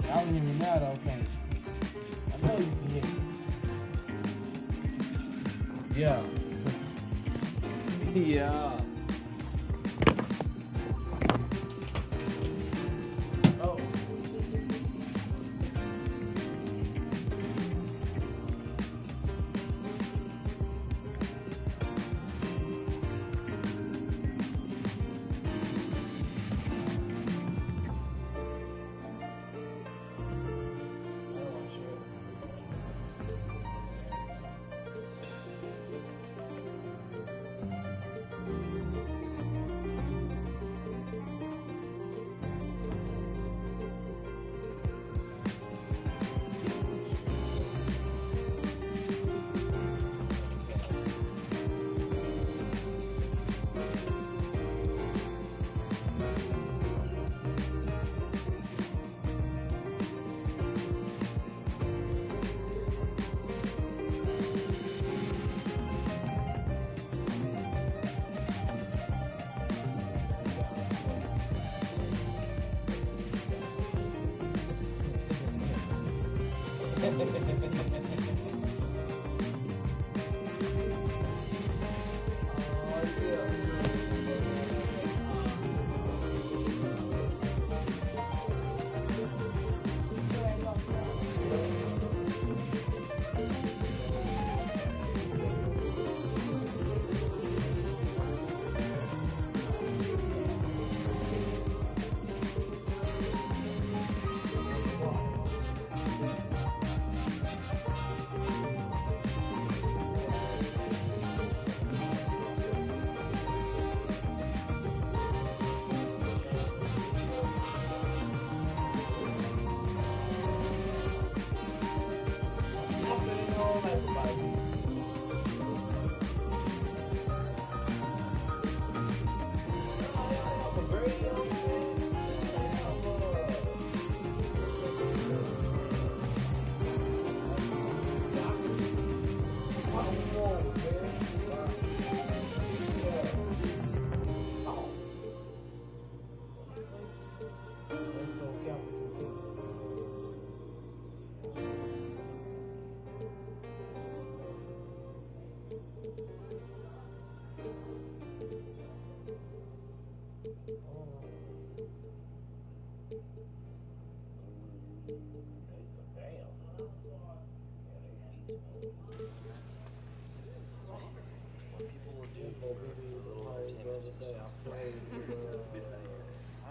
Y'all hear me now though, can't you? I know you can hear me. Yeah. Yeah. Oh.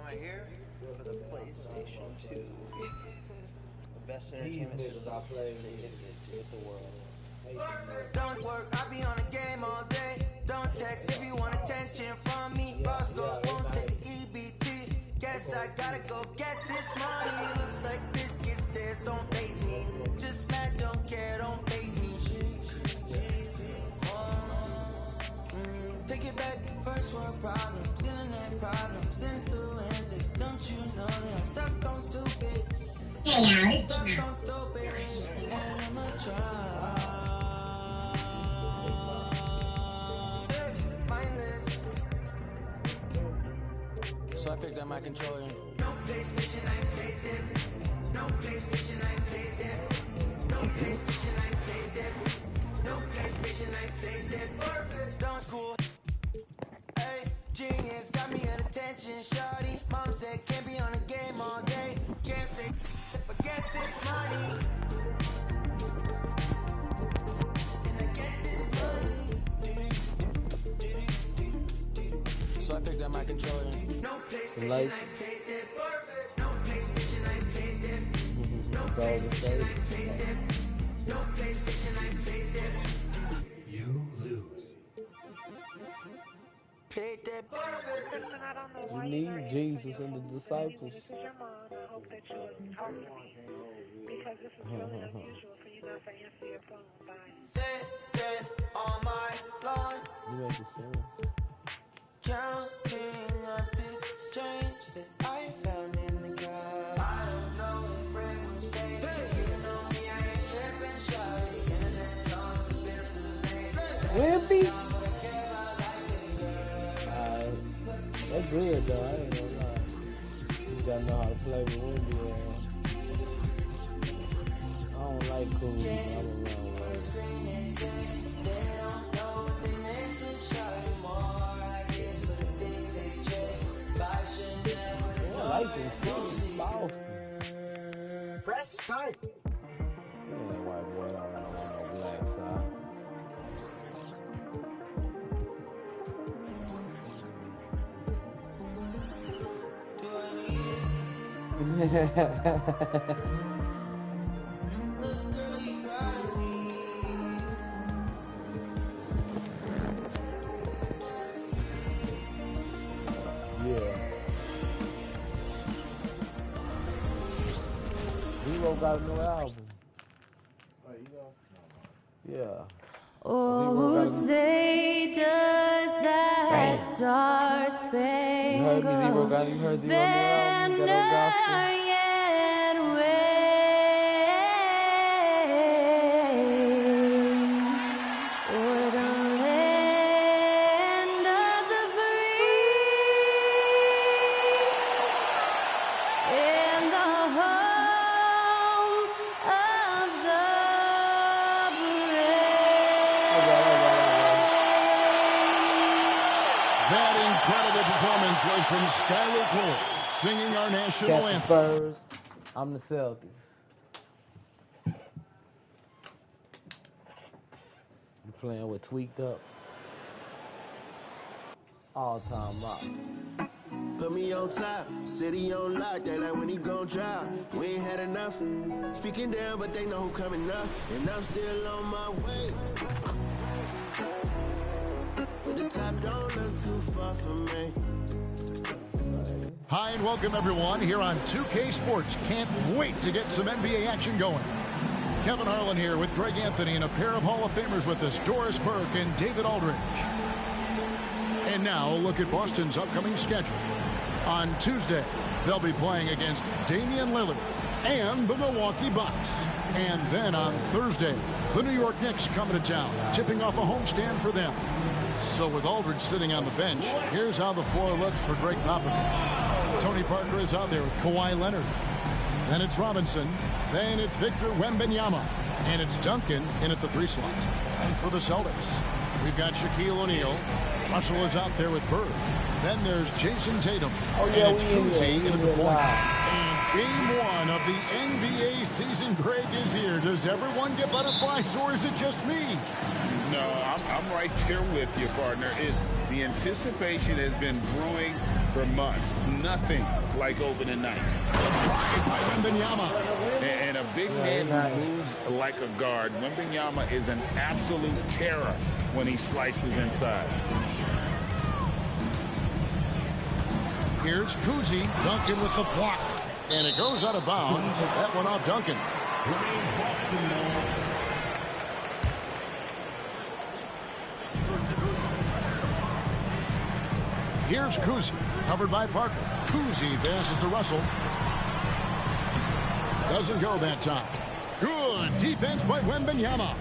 I'm here for the PlayStation 2. The best entertainment system with the world. Don't work, I be on a game all day. Don't text if you want attention from me. Roscoe's won't take the EBT. Guess I gotta go get this money. Looks like biscuit stairs don't faze me. Just mad, don't care, don't faze me. Take it back, first world problems, internet problems, influences. Don't you know that I'm stuck on stupid? Hey, y'all, Stuck on stupid, and I'm a child. Mindless. So I picked up my controller. No PlayStation, I played it. No PlayStation, I played it. No PlayStation, I played it. No PlayStation, I played it. Perfect. Don't school. Hey, genius got me at attention, shawty. Mom said can't be on a game all day. Can't say forget this money. And I get this money. So I picked up my controller. No PlayStation, I played it. Perfect. No PlayStation, I played it. No PlayStation, I played it. No PlayStation, I played it. You lose. Played that perfect. You need Jesus and the disciples. This is your mom. I hope that you will talk to me because this is really unusual for you not to answer your phone. Bye. Sitting on my lawn, You make it sense. counting up this change that I found in the car. I don't know if bread was fake. You know me, I ain't tripping, shawty. Internet's on, but there's too late. Wimpy? That's good though, I ain't gonna lie. You gotta know how to play with Wendy. like cool. I'm around with I like this shit. Boston. Press start. Yeah, that white boy don't want no black socks. Yeah. Zero got a new album. Oh, you know? Yeah. Oh, say does that star-spangled You heard Zero new album? You got no gospel? banner yet wave o'er the land of the free and the home of the That incredible performance was from Skylar Cole, singing our national Catch the anthem. Spurs. I'm the Celtics. You playing with Tweaked Up. All-time rock. Put me on top, city on lock, they like when he gon' drop. We ain't had enough, speaking down, but they know who coming up. And I'm still on my way. But the top don't look too far from me. Hi and welcome everyone here on 2K Sports. Can't wait to get some NBA action going. Kevin Harlan here with Greg Anthony and a pair of Hall of Famers with us, Doris Burke and David Aldridge. And now a look at Boston's upcoming schedule. On Tuesday, they'll be playing against Damian Lillard and the Milwaukee Bucks. And then on Thursday, the New York Knicks coming to town, tipping off a homestand for them. So with Aldridge sitting on the bench, here's how the floor looks for Greg Popovich. Tony Parker is out there with Kawhi Leonard. Then it's Robinson. Then it's Victor Wembanyama. And it's Duncan in at the 3 slot. And for the Celtics, we've got Shaquille O'Neal. Russell is out there with Bird. Then there's Jason Tatum. Oh, yeah, and it's Kuzi in at the point. live. And game 1 of the NBA season, Greg, is here. Does everyone get butterflies or is it just me? No, I'm right there with you, partner. The anticipation has been brewing for months. Nothing like opening night. Tried by Wembanyama. And a big man who moves like a guard. Wembanyama is an absolute terror when he slices inside. Here's Kuzi. Duncan with the block. And it goes out of bounds. That went off Duncan. Here's Kuzi, covered by Parker. Kuzi passes to Russell. Doesn't go that time. Good defense by Wembanyama.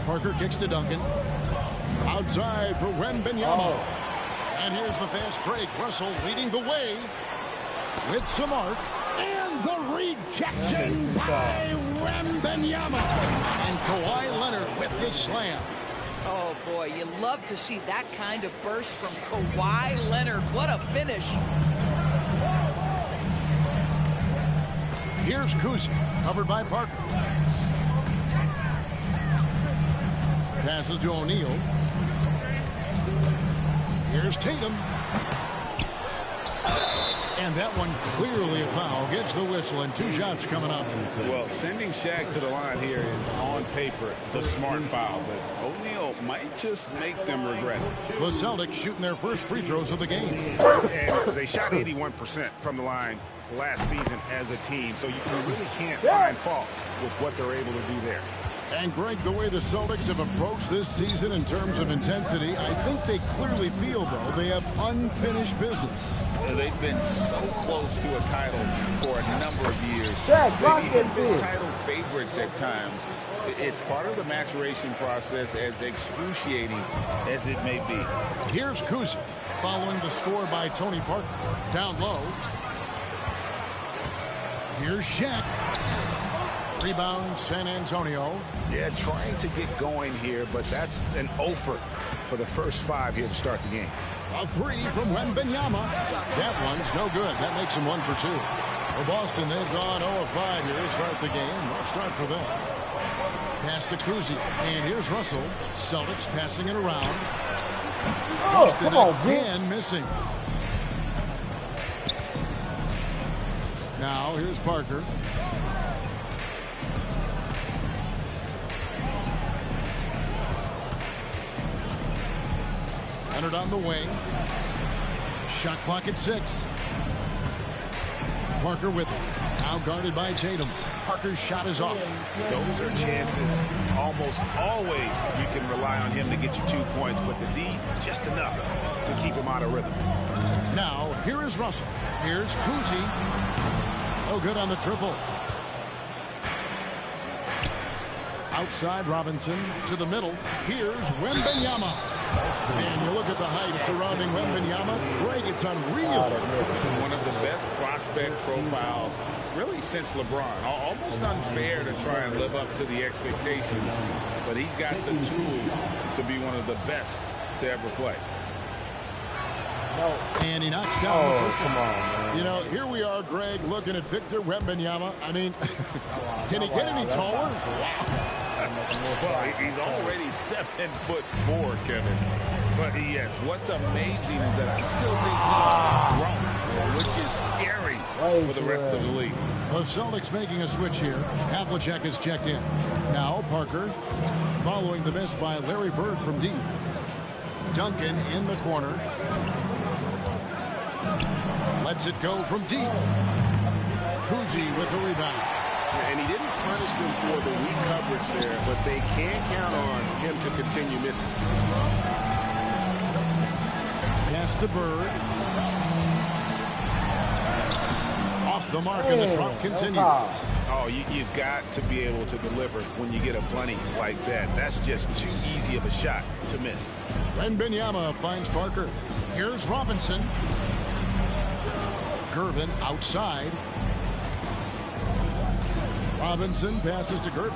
Parker kicks to Duncan. Outside for Wembanyama. And here's the fast break. Russell leading the way with some arc. And the rejection by Wembanyama. And Kawhi Leonard with the slam. Oh, boy, you love to see that kind of burst from Kawhi Leonard. What a finish. Here's Kuzi, covered by Parker. Passes to O'Neal. Here's Tatum. And that one clearly a foul. Gets the whistle and 2 shots coming up. Well, sending Shaq to the line here is on paper the smart foul, but O'Neal might just make them regret it. The Celtics shooting their first free throws of the game. And they shot 81% from the line last season as a team, so you really can't find fault with what they're able to do there. And Greg, the way the Celtics have approached this season in terms of intensity, I think they clearly feel, though, they have unfinished business. They've been so close to a title for a number of years. Shaq, They've even been title favorites at times. It's part of the maturation process, as excruciating as it may be. Here's Kuzi, following the score by Tony Parker. Down low. Here's Shaq. Rebound, San Antonio. Yeah, trying to get going here, but that's an offer for the first 5 here to start the game. A three from Wembanyama. That one's no good. That makes him 1 for 2. For Boston, they've gone 0 of 5 here to start the game. Rough start for them. Pass to Kuzi. And here's Russell. Celtics passing it around. Boston again missing. Now here's Parker. Leonard on the wing. Shot clock at 6. Parker with it. Now guarded by Tatum. Parker's shot is off. Those are chances. Almost always you can rely on him to get you 2 points, but the D, just enough to keep him out of rhythm. Now, here is Russell. Here's Kuzi. No good on the triple. Outside Robinson to the middle. Here's Wembanyama. And you look at the hype surrounding Wembanyama. Greg, it's unreal. One of the best prospect profiles really since LeBron. Almost unfair to try and live up to the expectations, but he's got the tools to be one of the best to ever play. And he knocks down the first one. Come on, man. You know, here we are, Greg, looking at Victor Wembanyama. I mean, can he get any taller? Well, he's already 7'4", Kevin. But yes, what's amazing is that I still think he's grown, which is scary for the rest of the league. The Celtics making a switch here. Havlicek is checked in. Now Parker following the miss by Larry Bird from deep. Duncan in the corner. Lets it go from deep. Kuzi with the rebound. And he didn't punish them for the weak coverage there, but they can count on him to continue missing. Pass to Bird. Off the mark, and the drop continues. Oh, you've got to be able to deliver when you get a bunny like that. That's just too easy of a shot to miss. Wembanyama finds Parker. Here's Robinson. Gervin outside. Robinson passes to Gervin.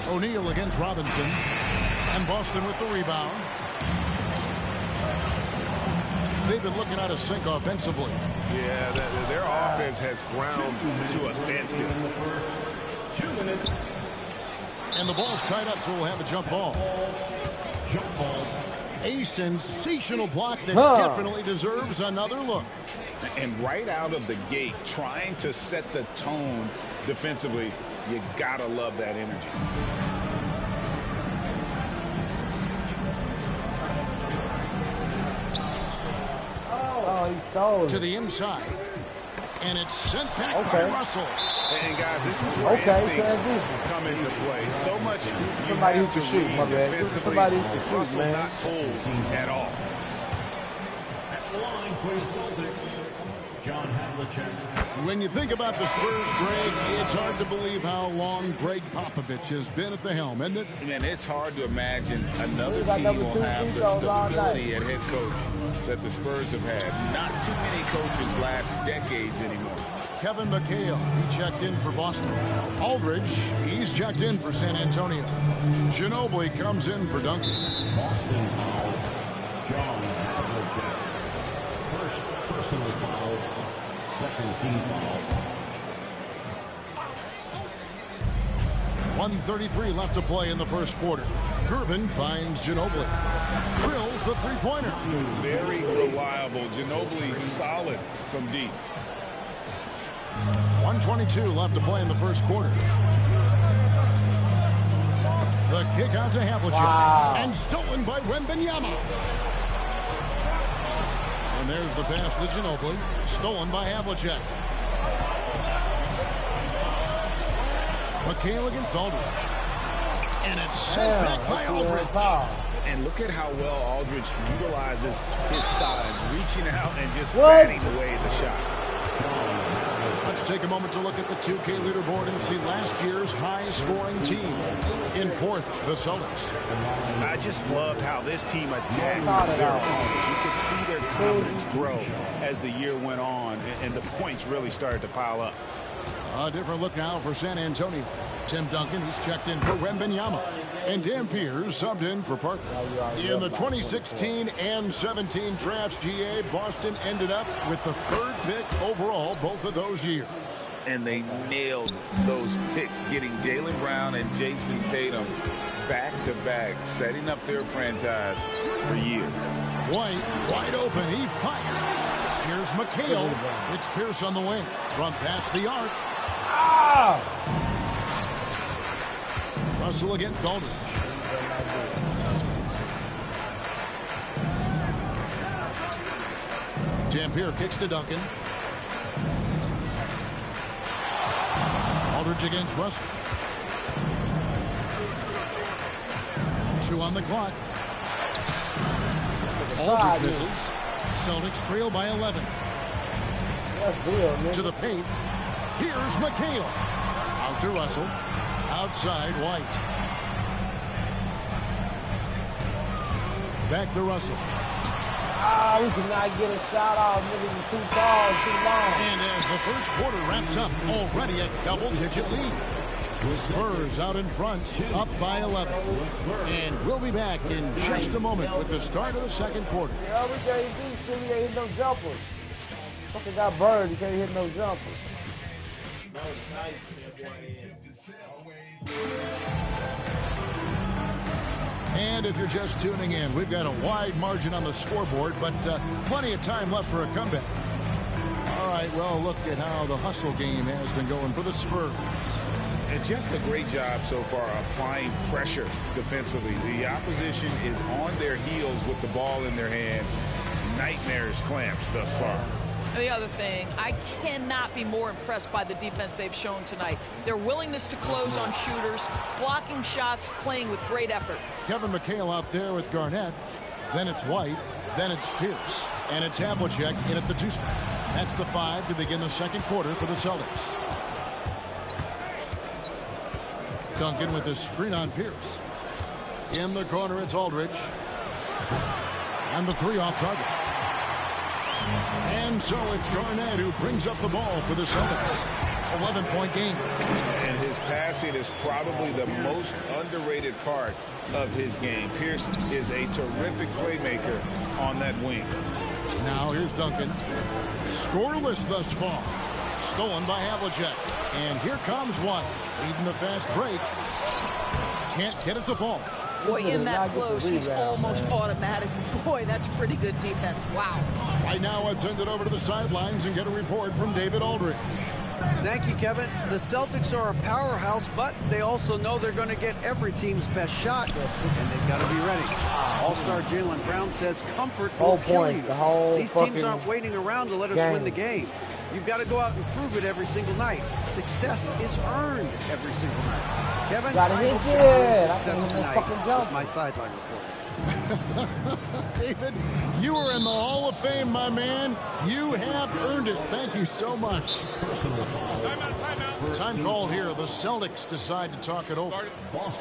O'Neal against Robinson. And Boston with the rebound. They've been looking out of sync offensively. Yeah, their offense has ground to a standstill. 2 minutes. And the ball's tied up, so we'll have a jump ball. Jump ball. A sensational block that definitely deserves another look. And right out of the gate, trying to set the tone defensively, you gotta love that energy. Oh, he stole it. To the inside. And it's sent back by Russell. And guys, this is where instincts come into play. So much Somebody who can shoot, my man. defensively. Somebody who can shoot, Russell man. not fooled at all. At the line for the Celtics, John Havlicek. When you think about the Spurs, Greg, it's hard to believe how long Greg Popovich has been at the helm, isn't it? Man, it's hard to imagine another team will have the stability at head coach that the Spurs have had. Not too many coaches last decades anymore. Kevin McHale, he checked in for Boston. Aldridge, he's checked in for San Antonio. Ginobili comes in for Duncan. Boston foul, John Havlicek. First personal foul, second team foul. 1:33 left to play in the first quarter. Gervin finds Ginobili. Drills the three-pointer. Very reliable. Ginobili solid from deep. 1:22 left to play in the first quarter. The kick out to Havlicek. And stolen by Wembanyama. And there's the pass to Ginobili. Stolen by Havlicek. McHale against Aldridge. And it's sent back by Aldridge. And look at how well Aldridge utilizes his size, reaching out and just batting away the shot. Let's take a moment to look at the 2K leaderboard and see last year's high-scoring teams. In fourth, the Celtics. I just loved how this team attacked their opponents. You could see their confidence grow as the year went on, and the points really started to pile up. A different look now for San Antonio. Tim Duncan, he's checked in for Wembanyama. And Dampier subbed in for Parker. In the 2016 and 17 drafts, GA, Boston ended up with the 3rd pick overall both of those years. And they nailed those picks, getting Jaylen Brown and Jason Tatum back-to-back, setting up their franchise for years. White, wide open, he fires. Here's McHale. It's Pierce on the wing. From past the arc. Russell against Aldridge. Dampier kicks to Duncan. Aldridge against Russell. 2 on the clock. Aldridge misses. Celtics trail by 11. To the paint. Here's McHale. Out to Russell. Outside White. Back to Russell. We could not get a shot off. Niggas too tall, too long. And as the first quarter wraps up, already a double-digit lead. Spurs out in front, up by 11. And we'll be back in just a moment with the start of the second quarter. Yeah, we can't do shit. We ain't hit no jumpers. Fucking got bird. You can't hit no jumpers. And if you're just tuning in, we've got a wide margin on the scoreboard, but plenty of time left for a comeback. All right, well, look at how the hustle game has been going for the Spurs. And just a great job so far applying pressure defensively. The opposition is on their heels with the ball in their hand. Nightmares clamps thus far. And the other thing, I cannot be more impressed by the defense they've shown tonight. Their willingness to close on shooters, blocking shots, playing with great effort. Kevin McHale out there with Garnett. Then it's White. Then it's Pierce. And it's Havlicek in at the 2 spot. That's the 5 to begin the second quarter for the Celtics. Duncan with his screen on Pierce. In the corner, it's Aldridge. And the 3 off target. And so it's Garnett who brings up the ball for the Celtics. 11-point game. And his passing is probably the most underrated part of his game. Pierce is a terrific playmaker on that wing. Now here's Duncan. Scoreless thus far. Stolen by Havlicek. And here comes White, leading the fast break. Can't get it to fall. Boy, in that close, he's almost automatic. Boy, that's pretty good defense. Wow. Right now, let's send it over to the sidelines and get a report from David Aldridge. Thank you, Kevin. The Celtics are a powerhouse, but they also know they're going to get every team's best shot, and they've got to be ready. All-star Jaylen Brown says comfort will kill you. These teams aren't waiting around to let us win the game. You've got to go out and prove it every single night. Success is earned every single night. Kevin, I hope to have success tonight with my sideline report. David, you are in the Hall of Fame, my man. You have earned it. Thank you so much. Time call here. The Celtics decide to talk it over.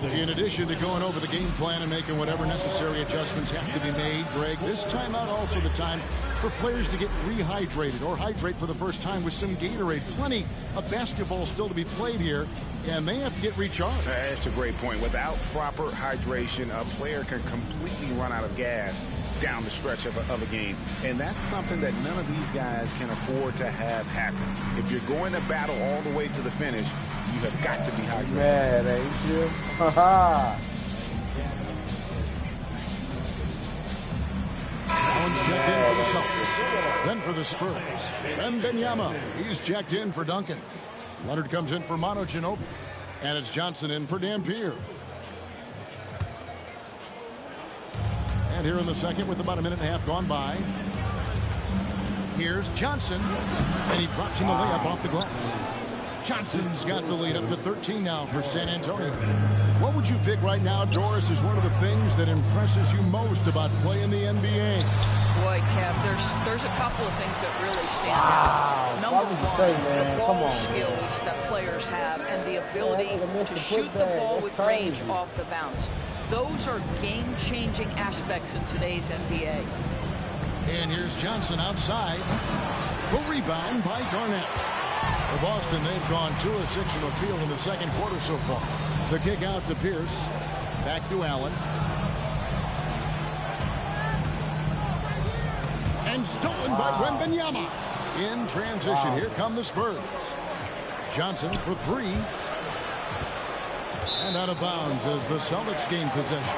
In addition to going over the game plan and making whatever necessary adjustments have to be made, Greg, this timeout also the time for players to get rehydrated or hydrate for the first time with some Gatorade. Plenty of basketball still to be played here, and they have to get recharged. That's a great point. Without proper hydration, a player can completely run out of gas down the stretch of a game. And that's something that none of these guys can afford to have happen. If you're going to battle all the way to the finish, you have got to be hydrated. Man, ain't you? Ha Allen checked in for the Celtics. Then for the Spurs, Wembanyama. He's checked in for Duncan. Leonard comes in for Manu Ginobili. And it's Johnson in for Dampier. And here in the second with about a minute and a half gone by. Here's Johnson. And he drops in the layup off the glass. Johnson's got the lead up to 13 now for San Antonio. What would you pick right now, Doris, is one of the things that impresses you most about playing the NBA? Boy, Kev, there's a couple of things that really stand out. Number one, the ball skills that players have and the ability to shoot the ball with range off the bounce. Those are game-changing aspects in today's NBA. And here's Johnson outside. The rebound by Garnett. For Boston, they've gone 2 of 6 from the field in the second quarter so far. The kick out to Pierce. Back to Allen. And stolen by Wembanyama. In transition, here come the Spurs. Johnson for 3. And out of bounds as the Celtics gain possession.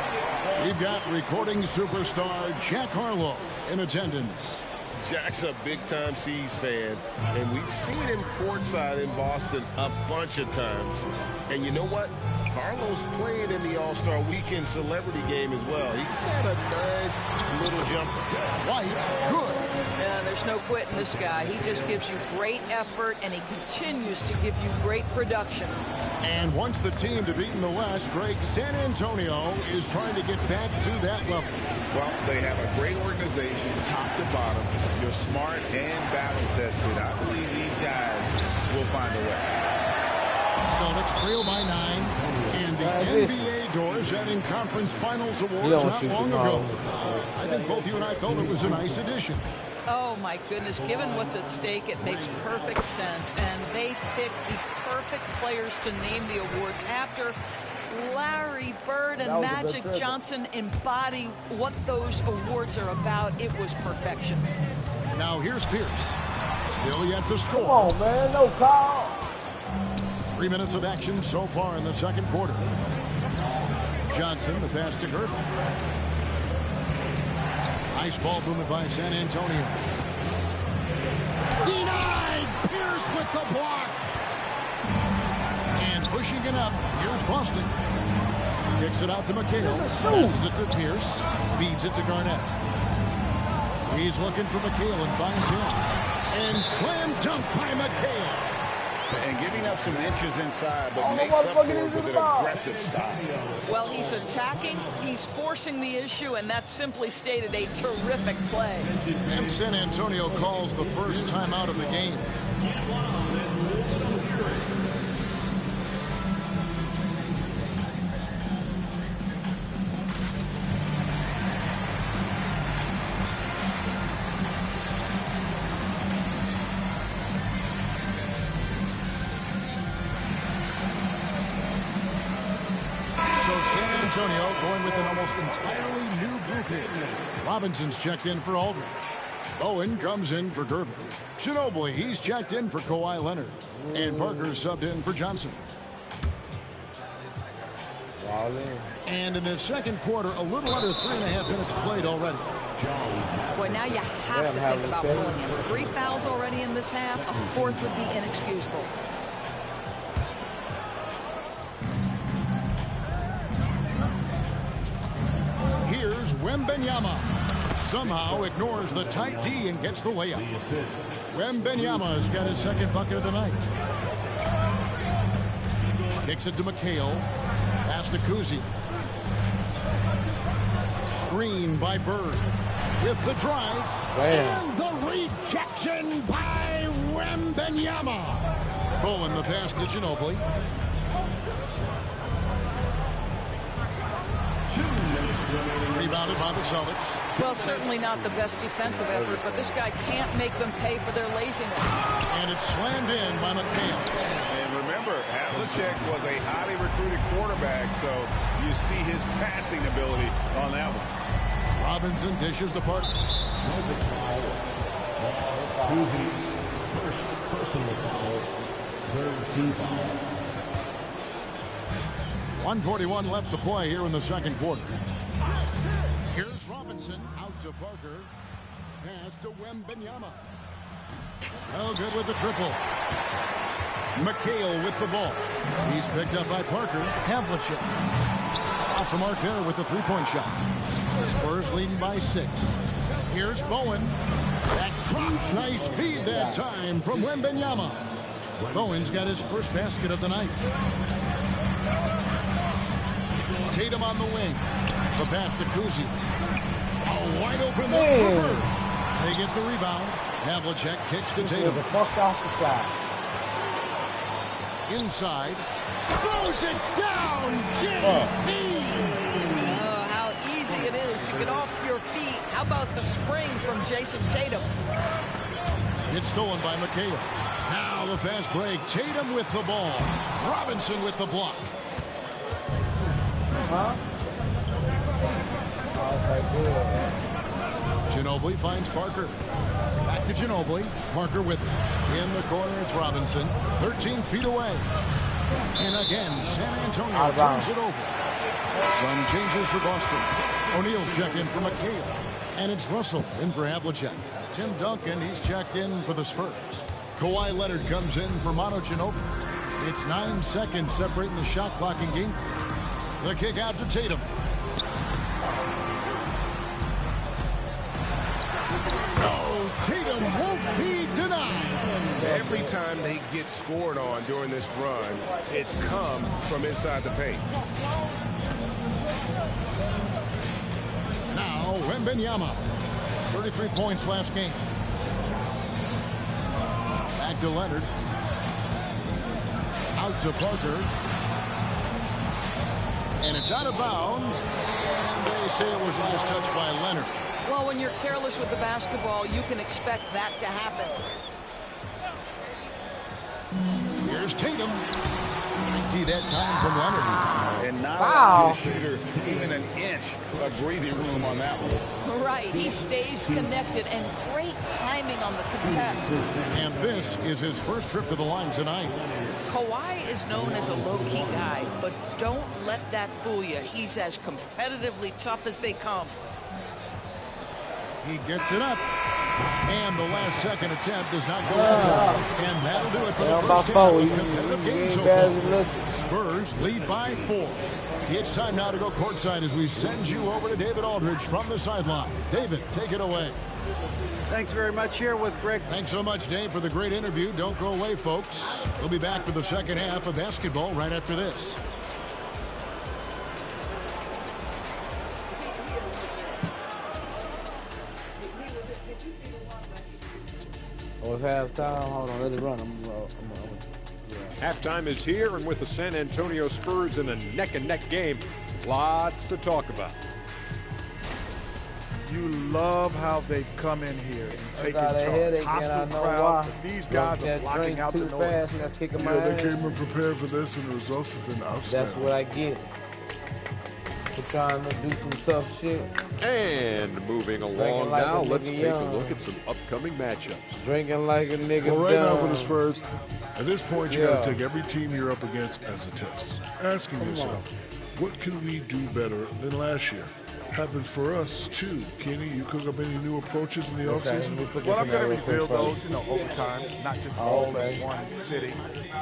We've got recording superstar Jack Harlow in attendance. Jack's a big-time C's fan, and we've seen him courtside in Boston a bunch of times. And you know what? Harlow's playing in the All-Star Weekend celebrity game as well. He's got a nice little jumper. White, good. Yeah, there's no quitting this guy. He just gives you great effort, and he continues to give you great production. And once the team to beat in the West, Greg, San Antonio is trying to get back to that level. Well, they have a great organization, top to bottom. You're smart and battle-tested. I believe these guys will find a way. Celtics trail by 9. And the NBA doors adding conference finals awards not long ago. I think both you and I felt it was a nice addition. Oh, my goodness. Given what's at stake, it makes perfect sense. And they picked the perfect players to name the awards after. Larry Bird and Magic Johnson embody what those awards are about. It was perfection. Now here's Pierce. Still yet to score. Come on, man. No call. 3 minutes of action so far in the second quarter. Johnson, the pass to Gerber. Nice ball movement by San Antonio. Denied! Pierce with the block. And pushing it up, here's Boston. Kicks it out to McHale. Passes it to Pierce. Feeds it to Garnett. He's looking for McHale and finds him. And slam dunk by McHale. And giving up some inches inside, but makes up for it with an aggressive stop. Well, he's attacking, he's forcing the issue, and that's simply stated a terrific play. And San Antonio calls the first timeout of the game. San Antonio going with an almost entirely new group here. Robinson's checked in for Aldridge. Bowen comes in for Gervin. Ginobili, he's checked in for Kawhi Leonard. And Parker's subbed in for Johnson. And in the second quarter, a little under 3.5 minutes played already. Boy, now you have to think about pulling him. 3 fouls already in this half. A fourth would be inexcusable. Here's Wembanyama. Somehow ignores the tight D and gets the layup. Wembanyama's got his second bucket of the night. Kicks it to McHale. Pass to Kuzi. Screen by Bird. With the drive. And the rejection by Wembanyama. Bowen the pass to Ginobili. Rebounded by the Celtics. Well, certainly not the best defensive effort, but this guy can't make them pay for their laziness. And it's slammed in by McHale. And remember, Havlicek was a highly recruited quarterback, so you see his passing ability on that one. Robinson dishes to Parker. First personal foul, third team foul. 1:41 left to play here in the second quarter. Here's Robinson out to Parker. Pass to Wembanyama. Oh, good with the triple. McHale with the ball. He's picked up by Parker. Havlicek. Off the mark there with the three-point shot. Spurs leading by 6. Here's Bowen. That drops. Nice feed that time from Wembanyama. Bowen's got his first basket of the night. Tatum on the wing. The pass to Kuzi. A wide open look for Bird. They get the rebound. Havlicek kicks to Tatum. Inside. Throws it down. JT. Oh, how easy it is to get off your feet. How about the spring from Jason Tatum? It's stolen by McHale. Now the fast break. Tatum with the ball. Robinson with the block. Ginobili finds Parker. Back to Ginobili. Parker with it. In the corner, it's Robinson. 13 feet away. And again, San Antonio turns it over. Some changes for Boston. O'Neal's checked in for McHale. And it's Russell in for Havlicek. Tim Duncan, he's checked in for the Spurs. Kawhi Leonard comes in for Manu Ginobili. It's 9 seconds separating the shot clock and game. The kick out to Tatum. No, Tatum won't be denied. Every time they get scored on during this run, it's come from inside the paint. Now, Wembanyama. 33 points last game. Back to Leonard. Out to Parker. And it's out of bounds. And they say it was last touched by Leonard. Well, when you're careless with the basketball, you can expect that to happen. Here's Tatum. 90 that time from Leonard. And not a shooter, even an inch of breathing room on that one. Right, he stays connected, and great timing on the contest. And this is his first trip to the line tonight. Kawhi is known as a low-key guy, but don't let that fool you. He's as competitively tough as they come. He gets it up. And the last second attempt does not go off. And that'll do it for the first half of the competitive game so far. Spurs lead by 4. It's time now to go courtside as we send you over to David Aldridge from the sideline. David, take it away. Thanks very much. Here with Greg. Thanks so much, Dave, for the great interview. Don't go away, folks. We'll be back for the second half of basketball right after this. Oh, it's halftime. Hold on, let it run. Halftime is here, and with the San Antonio Spurs in a neck-and-neck game, lots to talk about. You love how they've come in here and taken charge. Hostile crowd, but these guys are blocking out the noise. Yeah, they came in prepared for this, and the results have been outstanding. That's what I get. For trying to do some tough shit. And moving along like now, a let's nigga take a young. look at some upcoming matchups. Drinking like a nigga Well, right now dumb. for the Spurs, at this point, you got to take every team you're up against as a test. Asking yourself, what can we do better than last year? Happened for us, too. Kenny, you cook up any new approaches in the offseason? Well, I'm going to reveal those, over time, not just all in one sitting.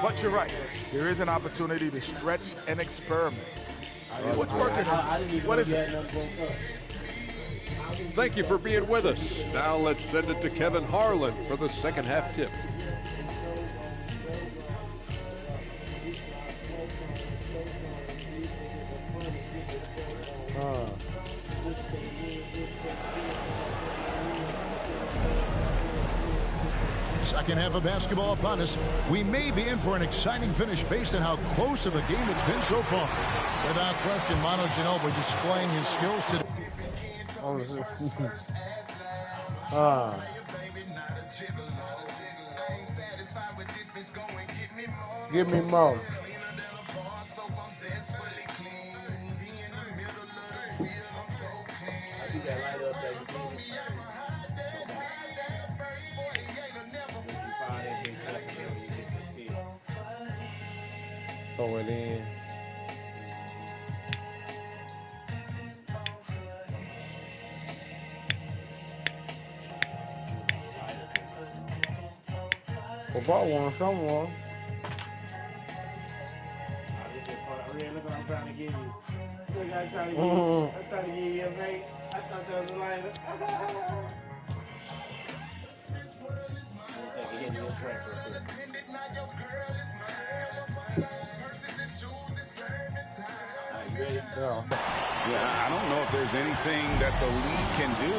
But you're right. There is an opportunity to stretch and experiment. See what's working. What is it? Thank you for being with us. Now let's send it to Kevin Harlan for the second half tip. Second half of basketball upon us. We may be in for an exciting finish based on how close of a game it's been so far. Without question, Manu Ginobili displaying his skills today. Give me more. Throw it in. Well, ball one, someone. Look what I'm trying to give you. Look, I'm trying to give you a mate. I thought that was a line. Yeah, I don't know if there's anything that the league can do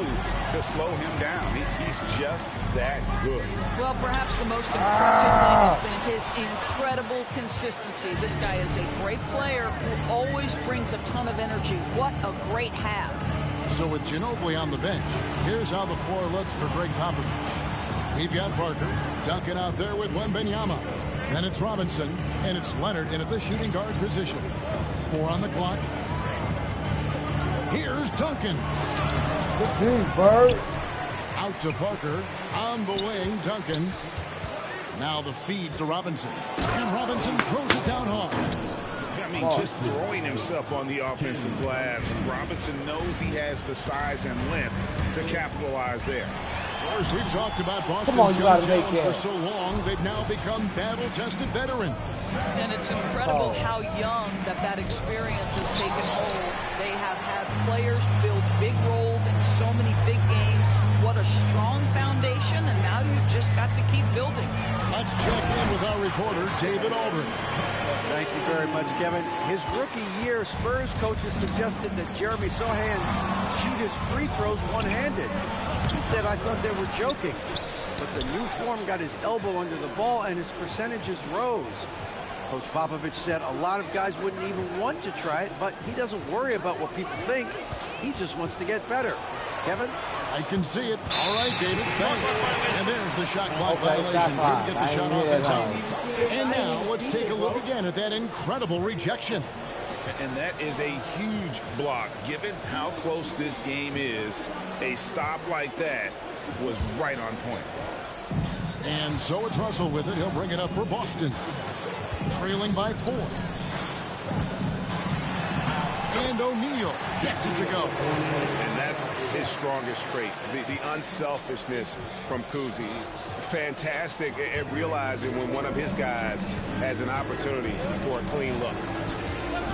to slow him down. He's just that good. Well, perhaps the most impressive thing has been his incredible consistency. This guy is a great player who always brings a ton of energy. What a great half. So with Ginobili on the bench, here's how the floor looks for Greg Popovich. We've got Parker. Duncan out there with Wembanyama. Then it's Robinson, and it's Leonard in at the shooting guard position. 4 on the clock. Here's Duncan. Good Bird. Out to Parker. On the wing, Duncan. Now the feed to Robinson. And Robinson throws it down hard. I mean, just throwing himself on the offensive glass. Robinson knows he has the size and length to capitalize there. Of course, we've talked about Boston's young talent for so long, they've now become battle-tested veterans. And it's incredible how young that experience has taken hold. They have had players build big roles in so many big games. What a strong foundation, and now you've just got to keep building. Let's check in with our reporter, David Aldridge. Thank you very much, Kevin. His rookie year, Spurs coaches suggested that Jeremy Sohan shoot his free throws one-handed. He said, I thought they were joking. But the new form got his elbow under the ball and his percentages rose. Coach Popovich said a lot of guys wouldn't even want to try it, but he doesn't worry about what people think. He just wants to get better. Kevin? I can see it. All right, David, thanks. And there's the shot clock violation. Couldn't get the shot off in time. And now let's take a look again at that incredible rejection. And that is a huge block. Given how close this game is, a stop like that was right on point. And so it's Russell with it. He'll bring it up for Boston. Trailing by 4. And O'Neal gets it to go. And that's his strongest trait, the unselfishness from Kuzi. Fantastic at realizing when one of his guys has an opportunity for a clean look.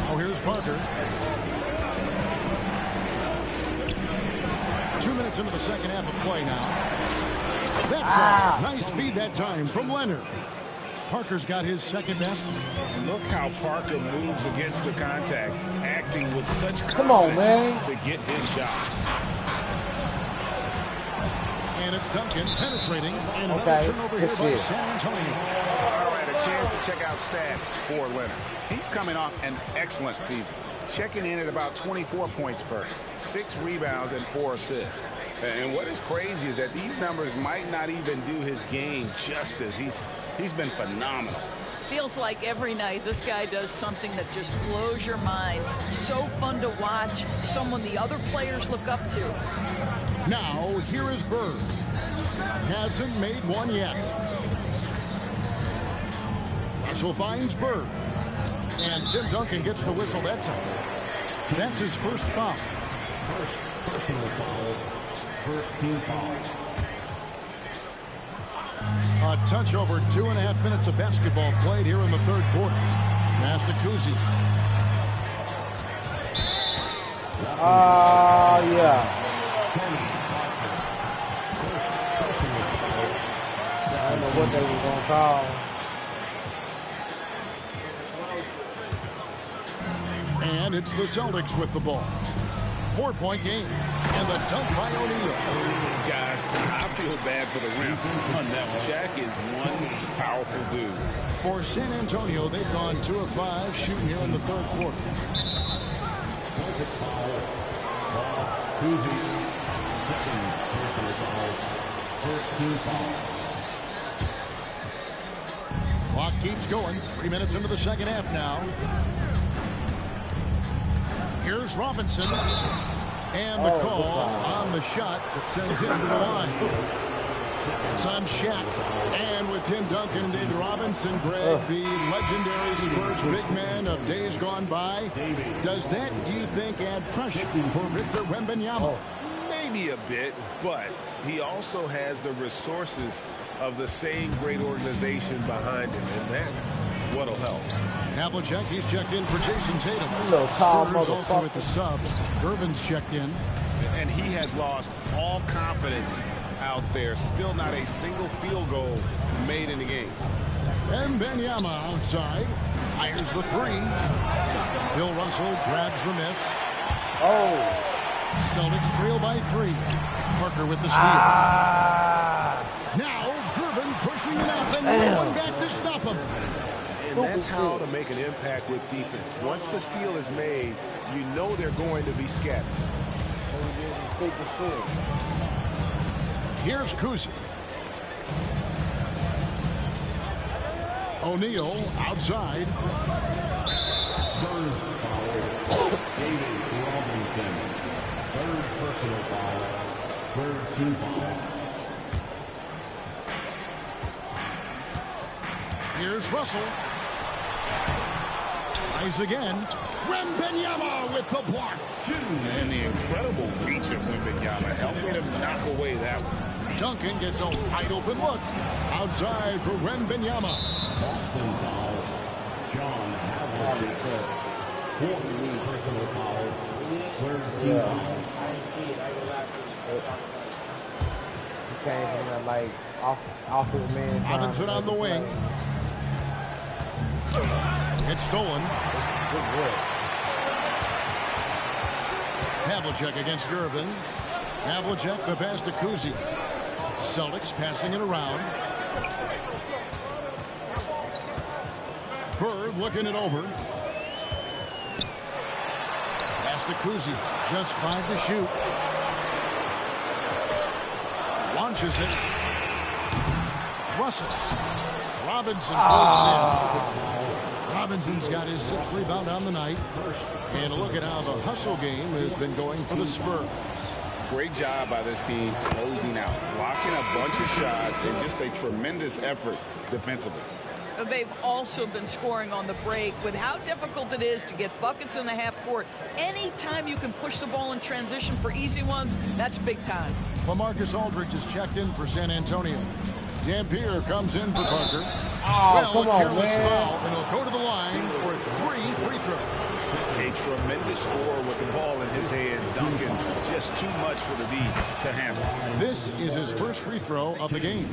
Oh, here's Parker. 2 minutes into the second half of play now. That nice feed that time from Leonard. Parker's got his second basket. Look how Parker moves against the contact, acting with such confidence Come on, man. to get his shot. And it's Duncan penetrating, and another turnover here by San Antonio. All right, a chance to check out stats for Leonard. He's coming off an excellent season, checking in at about 24 points per, 6 rebounds and 4 assists. And what is crazy is that these numbers might not even do his game justice. He's been phenomenal. Feels like every night this guy does something that just blows your mind. So fun to watch, someone the other players look up to. Now, here is Bird. Hasn't made one yet. Russell finds Bird. And Tim Duncan gets the whistle that time. That's his first foul. First personal foul. First team foul. A touch over 2.5 minutes of basketball played here in the third quarter. Pass to Kuzi. Yeah. I don't know what they were going to call. And it's the Celtics with the ball. 4-point game. And the dunk by O'Neal. Guys, I feel bad for the rim on that one. Shaq is one powerful dude. For San Antonio, they've gone 2 of 5 shooting here in the third quarter. Celtics foul. Kuzi. Second personal foul. First team foul. Clock keeps going. 3 minutes into the second half now. Here's Robinson. And the call on the shot that sends him to the line. It's on Shaq. And with Tim Duncan and David Robinson, Greg, the legendary Spurs big man of days gone by, does that, do you think, add pressure for Victor Wembanyama? Maybe a bit, but he also has the resources of the same great organization behind him, and that's what'll help. Havlicek, he's checked in for Jason Tatum. Spurs also with the sub. Gervin's checked in. And he has lost all confidence out there. Still not a single field goal made in the game. And Wembanyama outside. Fires the 3. Bill Russell grabs the miss. Celtics trail by 3. Parker with the steal. Now Gervin pushing him out, and no one back to stop him. And that's how to make an impact with defense. Once the steal is made, you know they're going to be scattered. Here's Kuzi. O'Neal outside. Spurs foul. David Robinson. Third personal foul. Third team foul. Here's Russell. Tries again. Wembanyama with the block. And the incredible reach of Wembanyama helping him knock away that one. Duncan gets a wide open look. Outside for Wembanyama. Boston foul. John Havlicek. Fourth team personal foul. Third team foul. He came from that, like, off his man. Robinson on the wing. It's stolen. Havlicek against Irvin. Havlicek the pass to Kuzi. Celtics passing it around. Bird looking it over. Pass to Kuzi. Just 5 to shoot. Launches it. Russell. Robinson pulls it in. Robinson's got his 6th rebound on the night. And a look at how the hustle game has been going for the Spurs. Great job by this team closing out, blocking a bunch of shots, and just a tremendous effort defensively. They've also been scoring on the break. With how difficult it is to get buckets in the half court, anytime you can push the ball in transition for easy ones, that's big time. LaMarcus Aldridge is checked in for San Antonio. Dampier comes in for Parker. Oh, come on, careless man. foul, and he'll go to the line for 3 free throws. A tremendous score with the ball in his hands. Duncan, just too much for the D to handle. This is his first free throw of the game.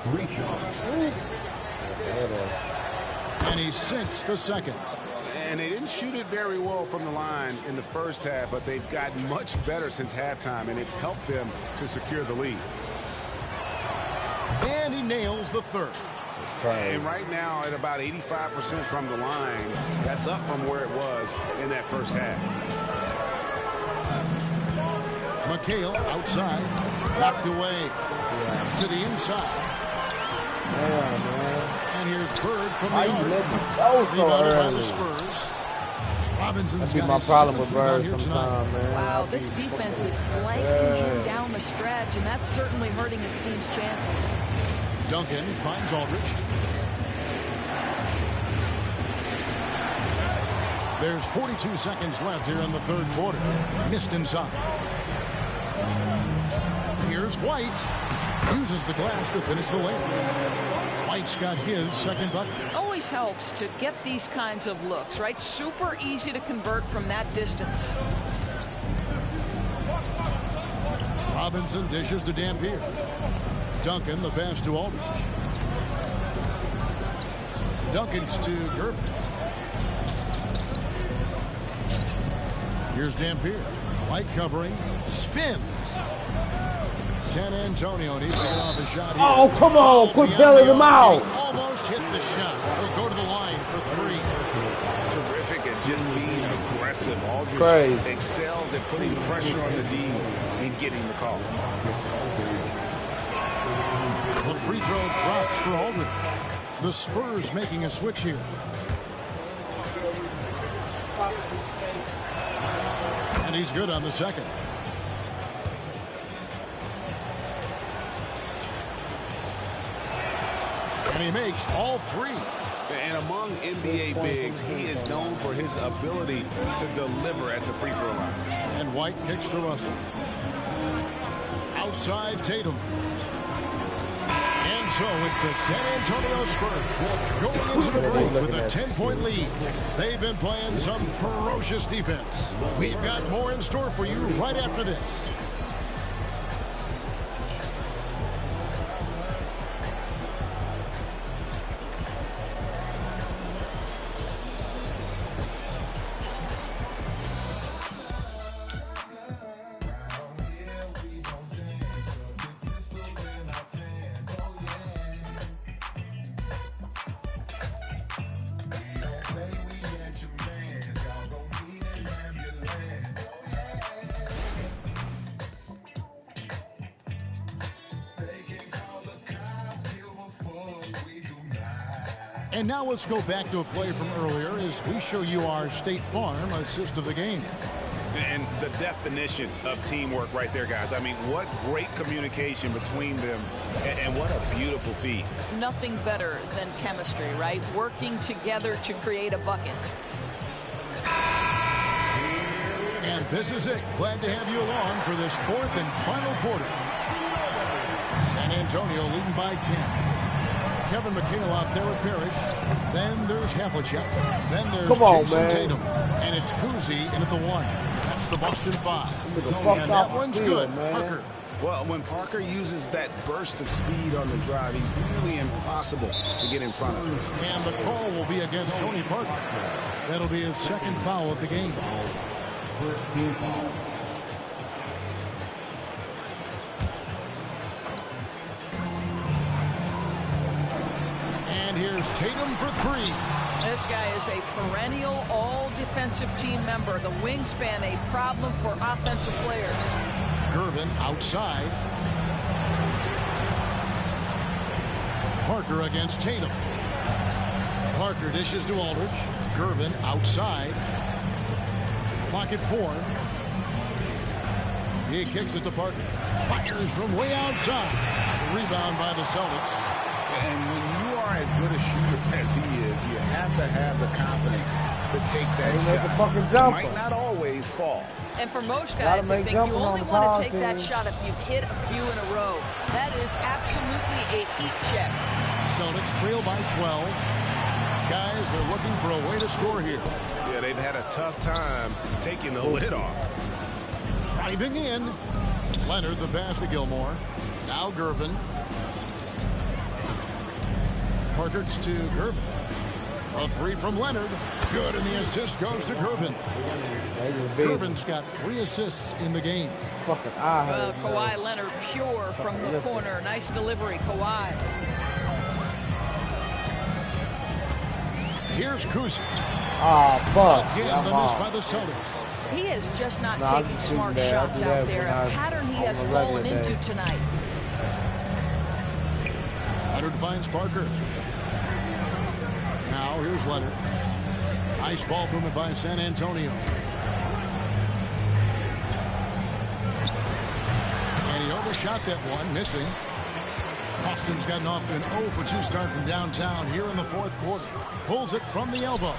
3 shots. And he sinks the second. And they didn't shoot it very well from the line in the first half, but they've gotten much better since halftime, and it's helped them to secure the lead. And he nails the third. And right now at about 85% from the line, that's up from where it was in that first half. McHale outside, knocked away to the inside. And here's Bird from the arc. Rebounded by the Spurs. Robinson's got my his problem 7th with rebound Bird here sometimes, tonight. man. Wow, this defense is blanking him down the stretch, and that's certainly hurting his team's chances. Duncan finds Aldridge. There's 42 seconds left here in the third quarter. Missed inside. Here's White. Uses the glass to finish the layup. White's got his second bucket. Always helps to get these kinds of looks, right? Super easy to convert from that distance. Robinson dishes to Dampier. Duncan the pass to Aldridge. Duncan's to Gervin. Here's Dampier. White covering. Spins. San Antonio needs to get off a shot here. Oh, come on. Quit bailing him out. Almost hit the shot. He'll go to the line for 3. Terrific at just being aggressive. Aldridge Crazy. excels at putting pressure on the D and getting the call. The free throw drops for Aldridge. The Spurs making a switch here. And he's good on the second. And he makes all 3. And among NBA bigs, he is known for his ability to deliver at the free throw line. And White kicks to Russell. Outside Tatum. And so it's the San Antonio Spurs going into the break with a 10-point lead. They've been playing some ferocious defense. We've got more in store for you right after this. And now let's go back to a play from earlier as we show you our State Farm assist of the game. And the definition of teamwork right there, guys. I mean, what great communication between them, and what a beautiful feed. Nothing better than chemistry, right? Working together to create a bucket. And this is it. Glad to have you along for this fourth and final quarter. San Antonio leading by 10. Kevin McHale out there with Parrish. Then there's Havlicek. Then there's Jason Tatum. And it's Kuzi in at the 1. That's the Boston 5. And that one's good. Parker. Well, when Parker uses that burst of speed on the drive, he's nearly impossible to get in front of him. And the call will be against Tony Parker. That'll be his second foul of the game. First team foul. And here's Tatum for 3. This guy is a perennial all-defensive team member. The wingspan, a problem for offensive players. Gervin outside. Parker against Tatum. Parker dishes to Aldridge. Gervin outside. Clock at 4. He kicks it to Parker. Fires from way outside. Rebound by the Celtics. And when you are as good a shooter as he is, you have to have the confidence to take that shot. It might not always fall. And for most guys, I think you only want to take that shot if you've hit a few in a row. That is absolutely a heat check. Celtics trail by 12. Guys, they're looking for a way to score here. Yeah, they've had a tough time taking the lid off. Driving in. Leonard, the pass to Gilmore. Now Gervin. Parker to Gervin. A 3 from Leonard. Good, and the assist goes to Gervin. Gervin's got 3 assists in the game. Kawhi Leonard pure from the corner. Nice delivery, Kawhi. Here's Kuzi. Again, the miss by the Celtics. He is just not taking smart shots out there. A pattern he has fallen into tonight. Leonard finds Parker. Now here's Leonard. Nice ball movement by San Antonio. And he overshot that one, missing. Boston's gotten off to an 0 for 2 start from downtown here in the fourth quarter. Pulls it from the elbow.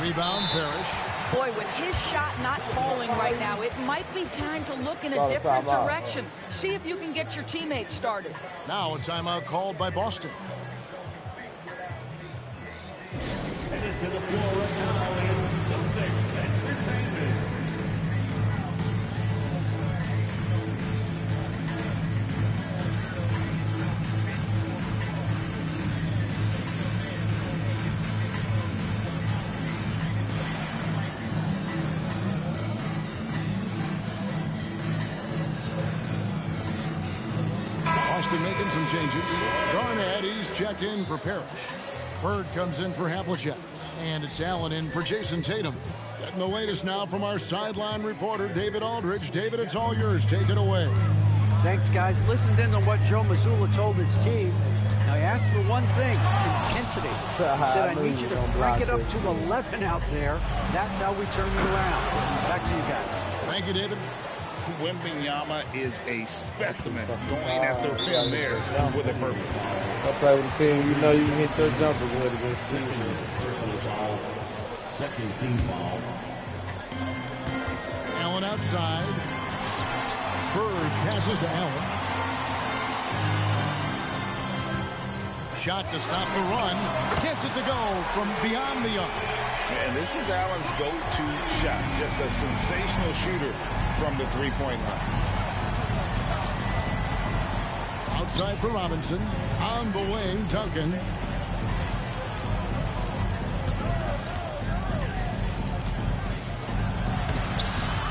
Rebound, Parrish. Boy, with his shot not falling right now, it might be time to look in a different direction. See if you can get your teammates started. Now a timeout called by Boston. Headed to the floor right now is Celtics Entertainment. Boston making some changes. Garnett, he's checked in for Parrish. Bird comes in for Havlicek. And it's Allen in for Jason Tatum. Getting the latest now from our sideline reporter, David Aldridge. David, it's all yours. Take it away. Thanks, guys. Listened in on what Joe Mazzulla told his team. Now, he asked for one thing, intensity. He said, I need you to crank it up to 11 out there. That's how we turn it around. Back to you guys. Thank you, David. Wembanyama is a specimen going after him there with a purpose. I play with the team, you know you can hit your jumpers with against season. Second team foul. Allen outside. Bird passes to Allen. Shot to stop the run. Gets it to go from beyond the arc. And this is Allen's go-to shot. Just a sensational shooter from the three-point line. Outside for Robinson. On the wing, Duncan.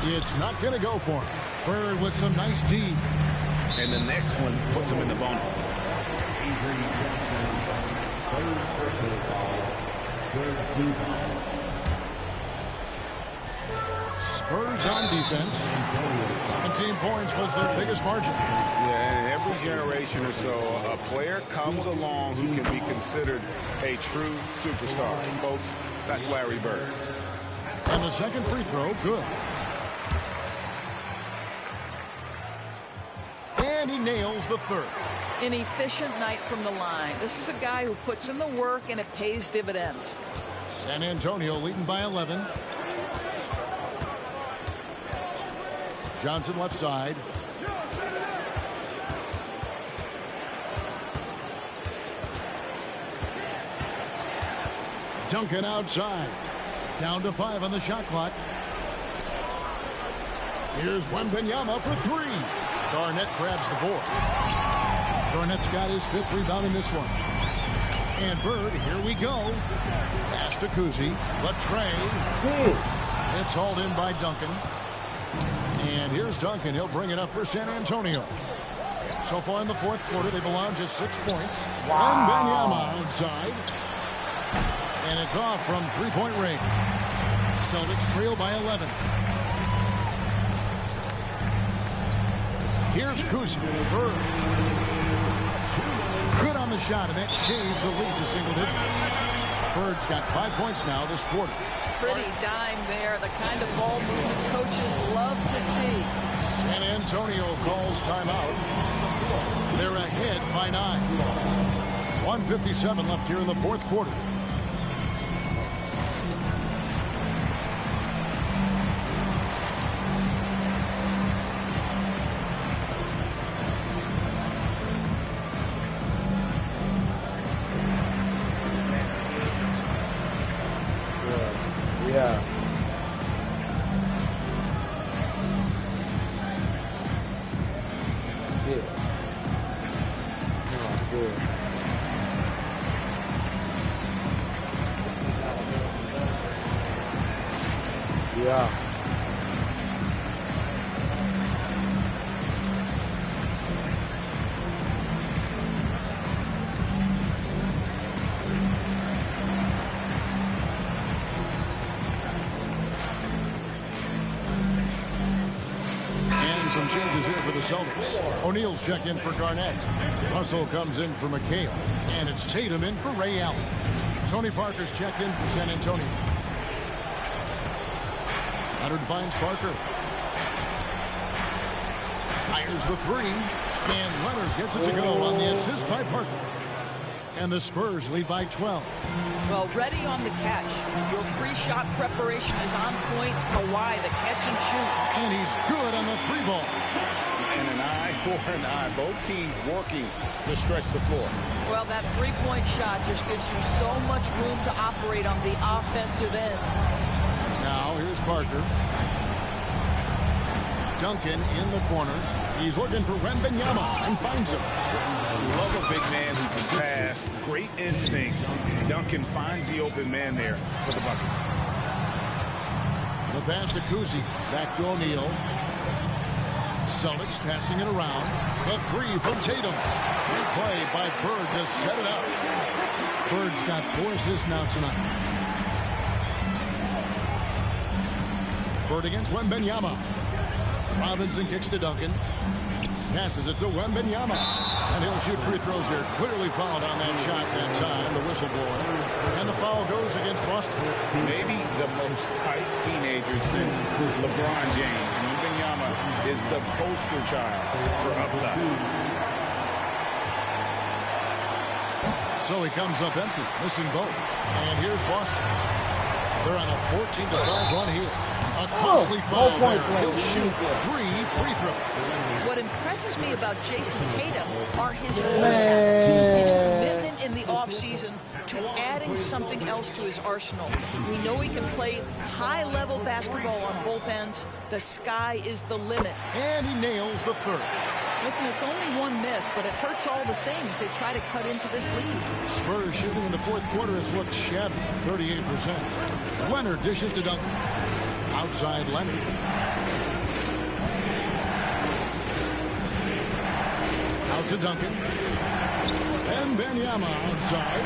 It's not going to go for him. Bird with some nice D. And the next one puts him in the bonus. Adrian Jackson, third personal foul, third team foul. Spurs on defense. 17 points was their biggest margin. Yeah, and every generation or so, a player comes along who can be considered a true superstar. Folks, that's Larry Bird. And the second free throw, good. And he nails the third. An efficient night from the line. This is a guy who puts in the work, and it pays dividends. San Antonio leading by 11. Johnson left side. Duncan outside. Down to 5 on the shot clock. Here's Wembanyama for 3. Garnett grabs the board. Garnett's got his 5th rebound in this one. And Bird, here we go. Pass to Kuzi. Latrey. It's hauled in by Duncan. And here's Duncan. He'll bring it up for San Antonio. So far in the fourth quarter, they've allowed just 6 points. Wembanyama outside. And it's off from 3-point range. Celtics trail by 11. Here's Kuzi. Bird. Good on the shot, and that shaves the lead to single digits. Bird's got 5 points now this quarter. Pretty dime there, the kind of ball movement coaches love to see. San Antonio calls timeout. They're ahead by 9. 1:57 left here in the fourth quarter. Yeah. Yeah. Some changes here for the Celtics. O'Neal's checked in for Garnett. Russell comes in for McHale. And it's Tatum in for Ray Allen. Tony Parker's checked in for San Antonio. Leonard finds Parker. Fires the 3. And Leonard gets it to go on the assist by Parker. And the Spurs lead by 12. Well, ready on the catch. Your pre-shot preparation is on point. Kawhi, the catch and shoot. And he's good on the 3-ball. And an eye for an eye. Both teams working to stretch the floor. Well, that 3-point shot just gives you so much room to operate on the offensive end. Now, here's Parker. Duncan in the corner. He's looking for Wembanyama and finds him. Love a big man who can pass. Great instincts. Duncan finds the open man there for the bucket. The pass to Kuzi. Back to O'Neal. Celtics passing it around. The 3 from Tatum. Great play by Bird to set it up. Bird's got 4 assists now tonight. Bird against Wembanyama. Robinson kicks to Duncan. Passes it to Wembanyama. And he'll shoot free throws here. Clearly fouled on that shot that time, the whistleblower. And the foul goes against Boston. Maybe the most hyped teenager since LeBron James. Wembanyama is the poster child for upside. So he comes up empty, missing both. And here's Boston. They're on a 14-5 run here. A costly foul there. He'll shoot 3 free throws. What impresses me about Jason Tatum are his his commitment in the offseason to adding something else to his arsenal. We know he can play high-level basketball on both ends. The sky is the limit. And he nails the 3rd. Listen, it's only 1 miss, but it hurts all the same as they try to cut into this lead. Spurs shooting in the fourth quarter has looked shabby, 38%. Leonard dishes to Duncan. Outside Leonard. Out to Duncan. And Wembanyama outside.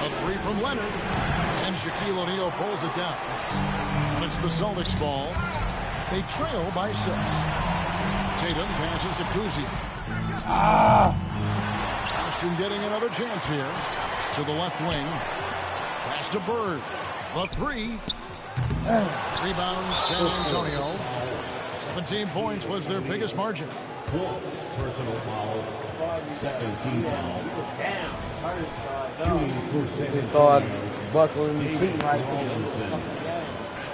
A 3 from Leonard. And Shaquille O'Neal pulls it down. And it's the Celtics ball. They trail by 6. Tatum passes to Kuzi. Boston getting another chance here. To the left wing. Pass to Bird. The 3. Rebound San Antonio. 17 points was their biggest margin. 4th personal foul. 17 foul. Shooting for San Antonio. Buckling the shooting right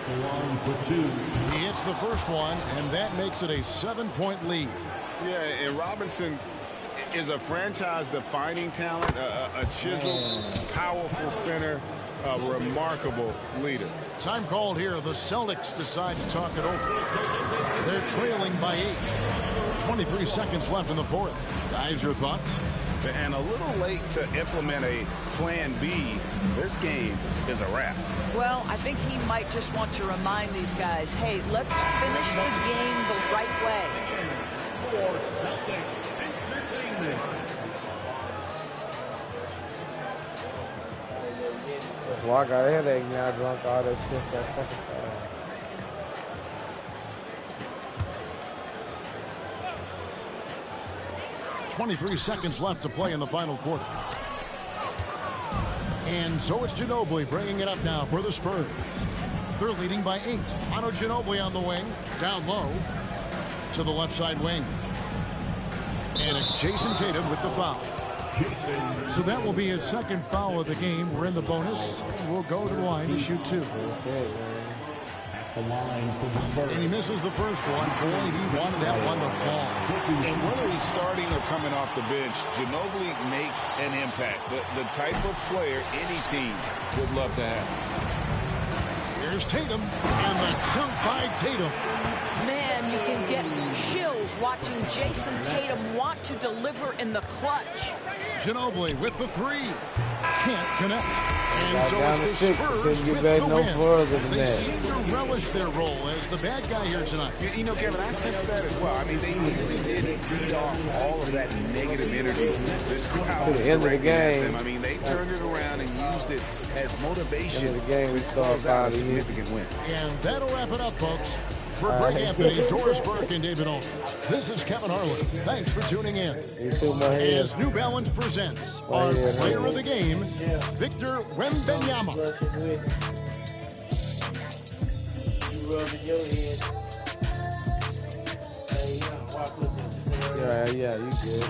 Along for 2. He hits the first one, and that makes it a 7-point lead. Yeah, and Robinson is a franchise-defining talent, a chiseled, powerful center, a remarkable leader. Time called here. The Celtics decide to talk it over. They're trailing by 8. 23 seconds left in the 4th. Guys, your thoughts? And a little late to implement a plan B. This game is a wrap. Well, I think he might just want to remind these guys, hey, let's finish the game the right way. For Celtics Entertainment. That's why I got a headache now. I drunk all that shit so fucking fast. 23 seconds left to play in the final quarter. And so it's Ginobili bringing it up now for the Spurs. They're leading by 8. Manu Ginobili on the wing, down low to the left side wing. And it's Jason Tatum with the foul. So that will be his second foul of the game. We're in the bonus, and we'll go to the line to shoot 2. The line for the Spurs. And he misses the first one. Boy, he wanted that one to fall. And whether he's starting or coming off the bench, Ginobili makes an impact. The type of player any team would love to have. Here's Tatum, and the dunk by Tatum. Man, you can get chills watching Jason Tatum want to deliver in the clutch. Ginobili with the 3. Can't connect. And so it's the Spurs with the win. They seem to relish their role as the bad guy here tonight. You know, Kevin, I sense that as well. I mean, they really did feed off all of that negative energy this crowd was directing at them. I mean, they turned it around and used it as motivation to close out a significant win. And that'll wrap it up, folks. For Greg Anthony, Doris Burke, and David Aldridge, this is Kevin Harlan. Thanks for tuning in. As New Balance presents our player of the game, Victor Wembanyama. You rubbing your head. Hey, Yeah, you good.